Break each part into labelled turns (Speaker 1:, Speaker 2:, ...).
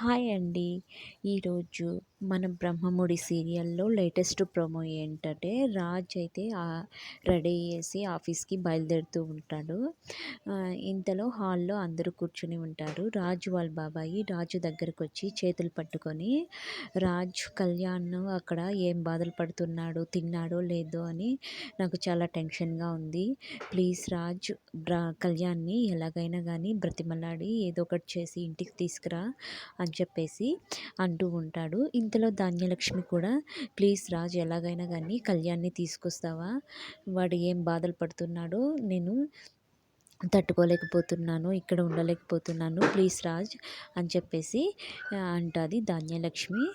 Speaker 1: Hi అండి. ఈరోజు మన 'బ్రహ్మముడి' సీరియల్‌లో లేటెస్ట్ ప్రోమో ఏంటంటే రాజ్ అయితే రెడీ అయ్యేసి ఆఫీస్‌కి బయలుదేరుతూ ఉంటాడు. ఇంతలో హాల్‌లో అందరూ కూర్చొని ఉంటారు. రాజు వాళ్ళ బాబాయి రాజు దగ్గరకొచ్చి చేతులు పట్టుకొని, రాజ్ కళ్యాణ్ అక్కడ ఏం బాధలు పడుతున్నాడో, తిన్నాడో లేదో అని నాకు చాలా టెన్షన్‌గా ఉంది. ప్లీజ్ రాజ్ కళ్యాణ్‌ని ఎలాగైనా గానీ బ్రతిమలాడి ఏదో ఒకటి చేసి ఇంటికి తీసుకురా అని చెప్పేసి అంటూ ఉంటాడు. ఇంతలో ధాన్యలక్ష్మి కూడా ప్లీజ్ రాజ్ ఎలాగైనా కానీ కళ్యాణ్‌ని తీసుకొస్తావా? వాడు ఏం బాధలు పడుతున్నాడో నేను తట్టుకోలేకపోతున్నాను, ఇక్కడ ఉండలేకపోతున్నాను, ప్లీజ్ రాజ్ అని చెప్పేసి అంటుంది ధాన్యలక్ష్మి.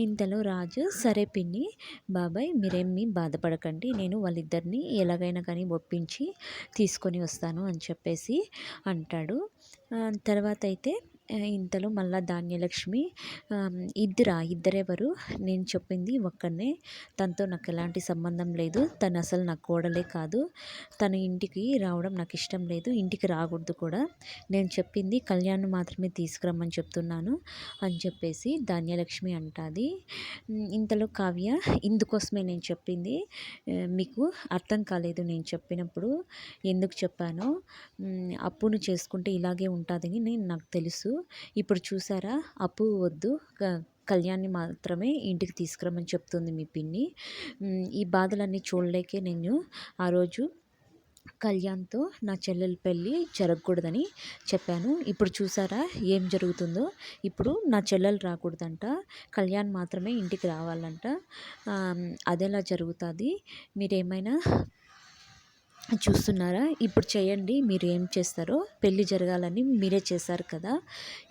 Speaker 1: ఇంతలో రాజు సరే పిన్ని, బాబాయ్ మీరేమీ బాధపడకండి, నేను వాళ్ళిద్దరిని ఎలాగైనా కానీ ఒప్పించి తీసుకొని వస్తాను అని చెప్పేసి అంటాడు. తర్వాత అయితే ఇంతలో మళ్ళా ధాన్యలక్ష్మి ఇద్దరెవరు, నేను చెప్పింది ఒక్కడినే, తనతో నాకు ఎలాంటి సంబంధం లేదు, తను అసలు నా కోడలే కాదు, తను ఇంటికి రావడం నాకు ఇష్టం లేదు, ఇంటికి రాకూడదు కూడా, నేను చెప్పింది కళ్యాణ్ మాత్రమే తీసుకురమ్మని చెప్తున్నాను అని చెప్పేసి ధాన్యలక్ష్మి అంటుంది. ఇంతలో కావ్య ఇందుకోసమే నేను చెప్పింది, మీకు అర్థం కాలేదు నేను చెప్పినప్పుడు ఎందుకు చెప్పానో, అప్పును చేసుకుంటే ఇలాగే ఉంటుందని నాకు తెలుసు, ఇప్పుడు చూసారా అప్పు వద్దు, కళ్యాణ్ని మాత్రమే ఇంటికి తీసుకురమ్మని చెప్తుంది మీ పిన్ని. ఈ బాధలన్నీ చూడలేకే నేను ఆ రోజు కళ్యాణ్తో నా చెల్లెల పెళ్ళి జరగకూడదని చెప్పాను. ఇప్పుడు చూసారా ఏం జరుగుతుందో, ఇప్పుడు నా చెల్లెలు రాకూడదంట, కళ్యాణ్ మాత్రమే ఇంటికి రావాలంట, అదెలా జరుగుతుంది, మీరేమైనా చూస్తున్నారా? ఇప్పుడు చేయండి, మీరు ఏం చేస్తారో, పెళ్ళి జరగాలని మీరే చేశారు కదా,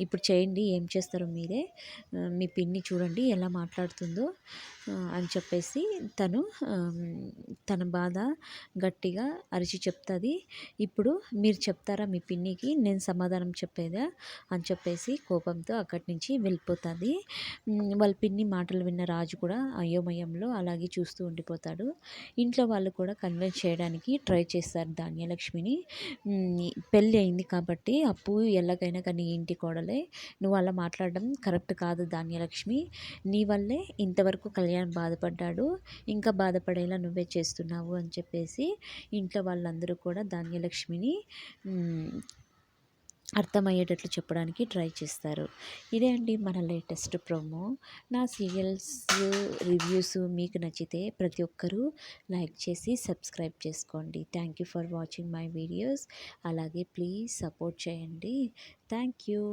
Speaker 1: ఇప్పుడు చేయండి ఏం చేస్తారో మీరే, మీ పిన్ని చూడండి ఎలా మాట్లాడుతుందో అని చెప్పేసి తన బాధ గట్టిగా అరిచి చెప్తుంది. ఇప్పుడు మీరు చెప్తారా మీ పిన్నికి నేను సమాధానం చెప్పేదా అని చెప్పేసి కోపంతో అక్కడి నుంచి వెళ్ళిపోతుంది. వాళ్ళ పిన్ని మాటలు విన్న రాజు కూడా అయోమయంలో అలాగే చూస్తూ ఉండిపోతాడు. ఇంట్లో వాళ్ళు కూడా కన్విన్స్ చేయడానికి ట్రై చేస్తారు ధాన్యలక్ష్మిని. పెళ్ళి అయింది కాబట్టి అప్పు ఎలాగైనా కానీ ఇంటి కోడలే, నువ్వు అలా మాట్లాడడం కరెక్ట్ కాదు ధాన్యలక్ష్మి, నీ వల్లే ఇంతవరకు కళ్యాణ్ బాధపడ్డాడు, ఇంకా బాధపడేలా నువ్వే చేస్తున్నావు అని చెప్పేసి ఇంట్లో వాళ్ళందరూ కూడా ధాన్యలక్ష్మిని అర్థమయ్యేటట్లు చెప్పడానికి ట్రై చేస్తారు. ఇదే అండి మన లేటెస్ట్ ప్రోమో. నా సీరియల్స్ రివ్యూస్ మీకు నచ్చితే ప్రతి ఒక్కరూ లైక్ చేసి సబ్స్క్రైబ్ చేసుకోండి. Thank you for watching my videos. అలాగే ప్లీజ్ సపోర్ట్ చేయండి. Thank you.